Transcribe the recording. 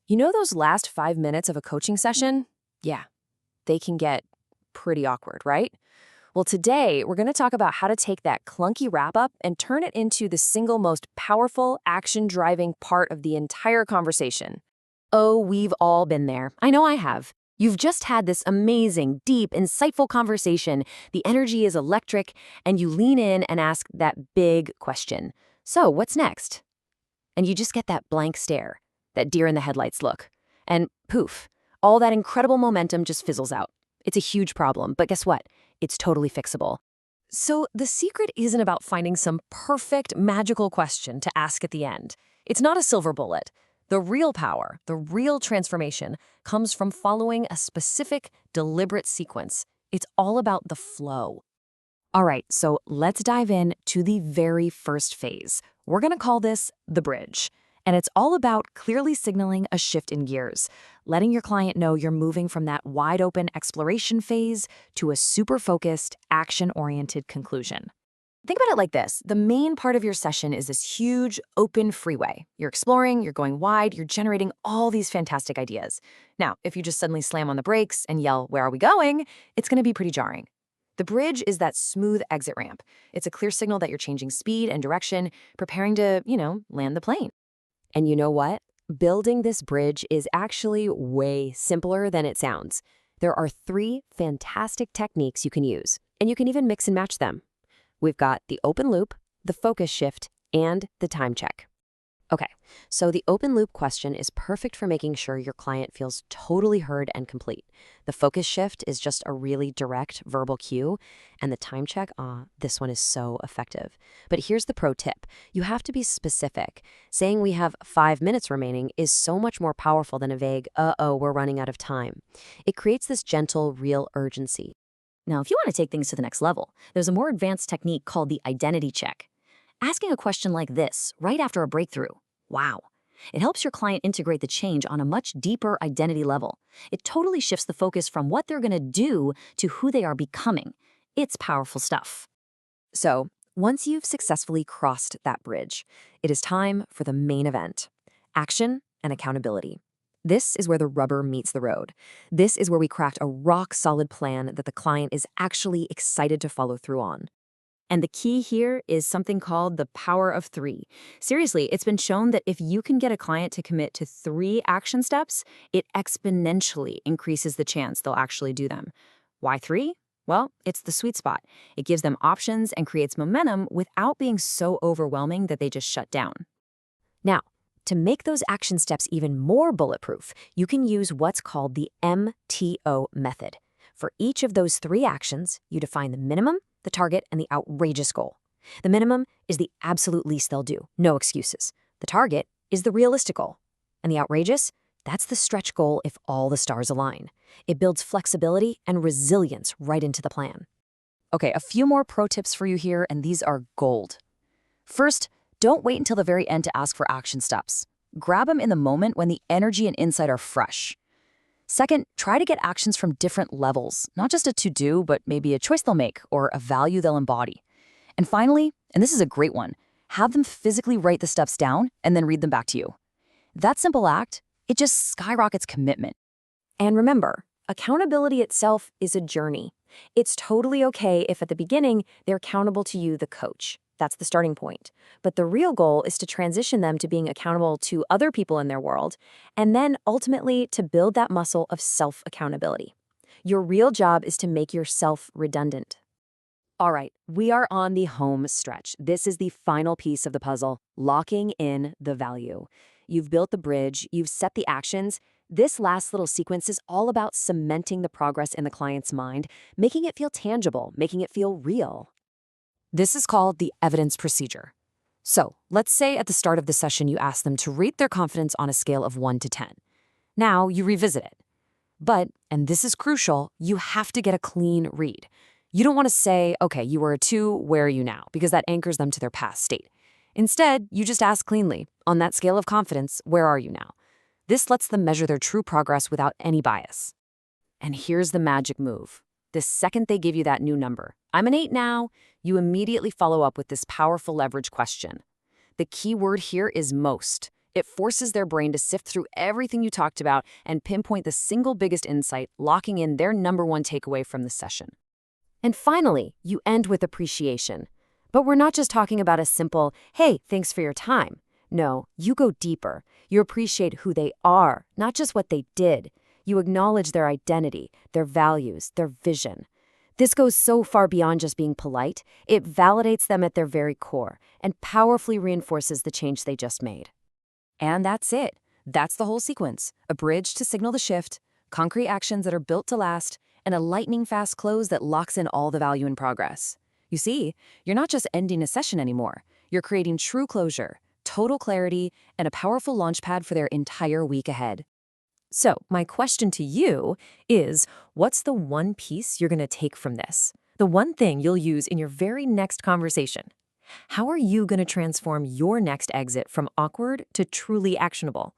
You know those last 5 minutes of a coaching session? Yeah, they can get pretty awkward, right? Well, today we're going to talk about how to take that clunky wrap up and turn it into the single most powerful, action driving part of the entire conversation. Oh, we've all been there. I know I have. You've just had this amazing, deep, insightful conversation. The energy is electric, and you lean in and ask that big question. So, what's next? And you just get that blank stare, that deer in the headlights look. And poof, all that incredible momentum just fizzles out. It's a huge problem, but guess what? It's totally fixable. So the secret isn't about finding some perfect, magical question to ask at the end. It's not a silver bullet. The real power, the real transformation, comes from following a specific, deliberate sequence. It's all about the flow. All right, so let's dive in to the very first phase. We're going to call this the bridge. And it's all about clearly signaling a shift in gears, letting your client know you're moving from that wide-open exploration phase to a super-focused, action-oriented conclusion. Think about it like this. The main part of your session is this huge, open freeway. You're exploring, you're going wide, you're generating all these fantastic ideas. Now, if you just suddenly slam on the brakes and yell, "Where are we going?" it's going to be pretty jarring. The bridge is that smooth exit ramp. It's a clear signal that you're changing speed and direction, preparing to, land the plane. And you know what? Building this bridge is actually way simpler than it sounds. There are 3 fantastic techniques you can use, and you can even mix and match them. We've got the open loop, the focus shift, and the time check. Okay, so the open loop question is perfect for making sure your client feels totally heard and complete. The focus shift is just a really direct verbal cue, and the time check, this one is so effective. But here's the pro tip. You have to be specific. Saying we have 5 minutes remaining is so much more powerful than a vague, we're running out of time. It creates this gentle, real urgency. Now, if you want to take things to the next level, there's a more advanced technique called the identity check. Asking a question like this right after a breakthrough, wow. It helps your client integrate the change on a much deeper identity level. It totally shifts the focus from what they're going to do to who they are becoming. It's powerful stuff. So, once you've successfully crossed that bridge, it is time for the main event: action and accountability. This is where the rubber meets the road. This is where we craft a rock-solid plan that the client is actually excited to follow through on. And the key here is something called the power of 3. Seriously, it's been shown that if you can get a client to commit to 3 action steps, it exponentially increases the chance they'll actually do them. Why 3? Well, it's the sweet spot. It gives them options and creates momentum without being so overwhelming that they just shut down. Now, to make those action steps even more bulletproof, you can use what's called the MTO method. For each of those 3 actions, you define the minimum, the target, and the outrageous goal. The minimum is the absolute least they'll do, no excuses. The target is the realistic goal. And the outrageous, that's the stretch goal if all the stars align. It builds flexibility and resilience right into the plan. Okay, a few more pro tips for you here, and these are gold. First, don't wait until the very end to ask for action steps. Grab them in the moment when the energy and insight are fresh. Second, try to get actions from different levels, not just a to-do, but maybe a choice they'll make or a value they'll embody. And finally, and this is a great one, have them physically write the steps down and then read them back to you. That simple act, it just skyrockets commitment. And remember, accountability itself is a journey. It's totally okay if at the beginning they're accountable to you, the coach. That's the starting point. But the real goal is to transition them to being accountable to other people in their world, and then ultimately to build that muscle of self-accountability. Your real job is to make yourself redundant. All right, we are on the home stretch. This is the final piece of the puzzle, locking in the value. You've built the bridge, you've set the actions. This last little sequence is all about cementing the progress in the client's mind, making it feel tangible, making it feel real. This is called the evidence procedure. So, let's say at the start of the session you ask them to rate their confidence on a scale of 1 to 10. Now, you revisit it. But, and this is crucial, you have to get a clean read. You don't want to say, okay, you were a 2, where are you now? Because that anchors them to their past state. Instead, you just ask cleanly, on that scale of confidence, where are you now? This lets them measure their true progress without any bias. And here's the magic move. The second they give you that new number, I'm an 8 now, you immediately follow up with this powerful leverage question. The key word here is most. It forces their brain to sift through everything you talked about and pinpoint the single biggest insight, locking in their number one takeaway from the session. And finally, you end with appreciation. But we're not just talking about a simple, hey, thanks for your time. No, you go deeper. You appreciate who they are, not just what they did. You acknowledge their identity, their values, their vision. This goes so far beyond just being polite. It validates them at their very core and powerfully reinforces the change they just made. And that's it. That's the whole sequence. A bridge to signal the shift, concrete actions that are built to last, and a lightning-fast close that locks in all the value in progress. You see, you're not just ending a session anymore. You're creating true closure, total clarity, and a powerful launchpad for their entire week ahead. So, my question to you is, what's the one piece you're going to take from this? The one thing you'll use in your very next conversation? How are you going to transform your next exit from awkward to truly actionable?